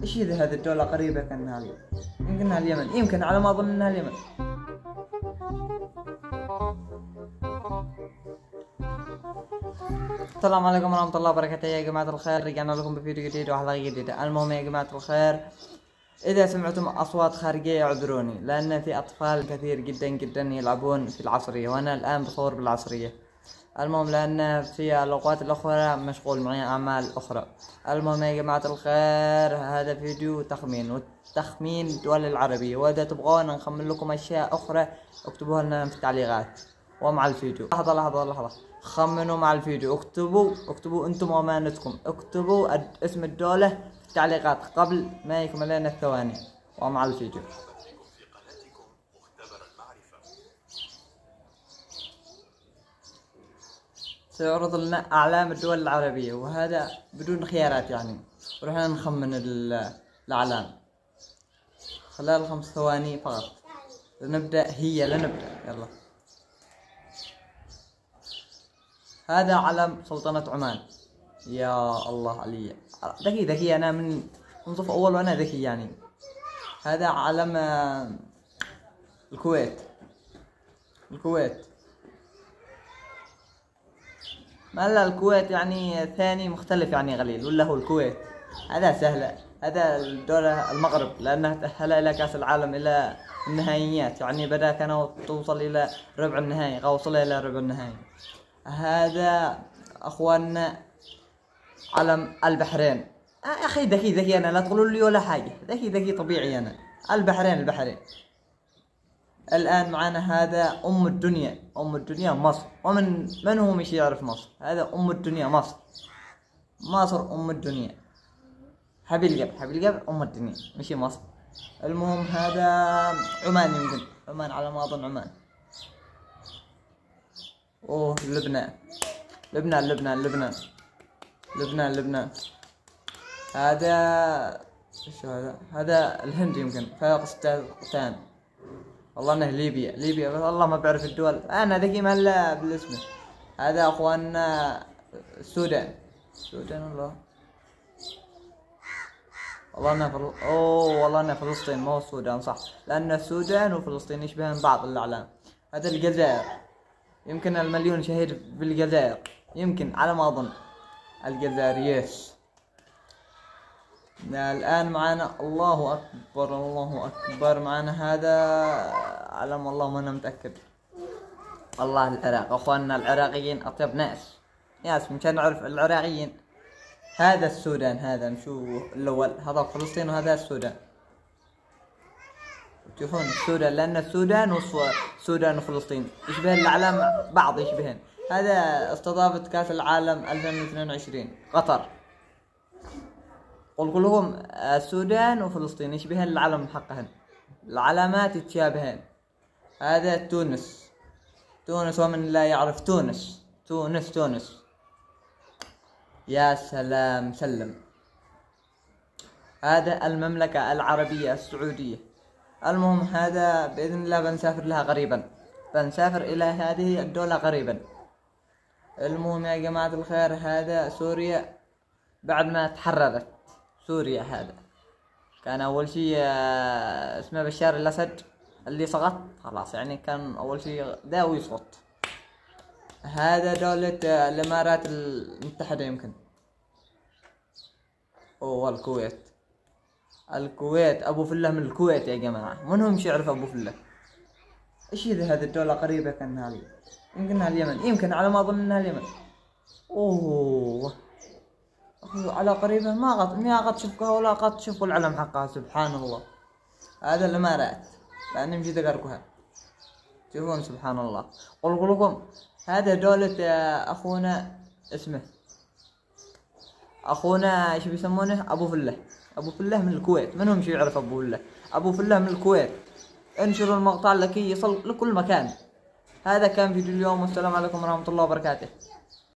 ايش هذه الدولة قريبة كأنها اليمن، يمكنها اليمن، يمكن على ما اظن انها اليمن. السلام عليكم ورحمة الله وبركاته يا جماعة الخير، رجعنا لكم بفيديو جديد وحلقة جديدة. المهم يا جماعة الخير، إذا سمعتم أصوات خارجية اعذروني، لأن في أطفال كثير جدا جدا يلعبون في العصرية، وأنا الآن بصور بالعصرية. المهم لأن في الأوقات الأخرى مشغول معي أعمال أخرى. المهم يا جماعة الخير، هذا فيديو تخمين، والتخمين الدول العربية، وإذا تبغون نخمن لكم أشياء أخرى اكتبوها لنا في التعليقات ومع الفيديو. لحظة، خمنوا مع الفيديو، اكتبوا انتم وامانتكم، اكتبوا اسم الدولة في التعليقات قبل ما يكملين الثواني ومع الفيديو. سيعرض لنا أعلام الدول العربية، وهذا بدون خيارات يعني، ورحنا نخمن الأعلام خلال 5 ثواني فقط. لنبدأ، يلا. هذا علم سلطنة عمان. يا الله علي، ذكي أنا من صف أول وأنا ذكي يعني. هذا علم الكويت. ما لا الكويت يعني ثاني مختلف يعني قليل، ولا هو الكويت. هذا سهلة، هذا الدولة المغرب، لأنها تأهل إلى كأس العالم إلى النهائيات، يعني بدأ كانوا توصل إلى ربع النهائي أو وصل إلى ربع النهائي. هذا أخواننا علم البحرين. يا أخي ذكي أنا، لا تقولوا لي ولا حاجة، ذكي طبيعي أنا. البحرين. الآن معنا هذا أم الدنيا مصر. من هو مش يعرف مصر؟ هذا أم الدنيا مصر أم الدنيا. حبيب القلب أم الدنيا، مش مصر. المهم هذا عمان، يمكن عمان على ما أظن عمان. أوه لبنان. هذا ايش هذا الهند، يمكن باكستان. والله انه ليبيا بس الله ما بعرف الدول، انا ذكي مهلا بالاسم. هذا اخواننا السودان والله انه فلسطين، ما هو السودان صح، لان السودان وفلسطين يشبهن بعض الاعلام. هذا الجزائر، يمكن المليون شهيد بالجزائر، يمكن على ما اظن الجزائر. يس. الآن معنا الله أكبر، معنا هذا علم والله ما أنا متأكد. الله العراق، أخواننا العراقيين أطيب ناس. ياس مشان نعرف العراقيين. هذا السودان، هذا نشوف الأول، هذا فلسطين وهذا السودان. تشوفون السودان، لأن السودان وفلسطين يشبهن الأعلام بعض، يشبهن. هذا استضافت كأس العالم 2022 قطر. قل لهم السودان وفلسطين يشبهن العلم حقهن، العلامات يتشابهن. هذا تونس، ومن لا يعرف تونس. يا سلام سلم. هذا المملكة العربية السعودية. المهم هذا بإذن الله بنسافر لها قريبا، بنسافر إلى هذه الدولة قريبا. المهم يا جماعة الخير، هذا سوريا بعد ما تحررت. سوريا هذا كان أول شيء اسمه بشار الأسد اللي سقط خلاص، يعني كان أول شيء ذا ويسقط. هذا دولة الإمارات المتحدة يمكن. أوه الكويت أبو فله من الكويت يا جماعة، من هم يعرف أبو فله؟ إيش هذه الدولة قريبة كأنها اليمن، يمكنها اليمن، يمكن على ما أظن إنها اليمن. أوه على قريبة، ما قد شفقها ولا قد شفقوا العلم حقها، سبحان الله. هذا الإمارات، لأني مشيت أقرقها. شوفون سبحان الله. قل لكم هذا دولة أخونا، اسمه أخونا ايش بيسمونه، أبو فله من الكويت. من هم شو يعرف أبو فله من الكويت؟ انشروا المقطع لكي يصل لكل مكان. هذا كان فيديو اليوم، والسلام عليكم ورحمة الله وبركاته.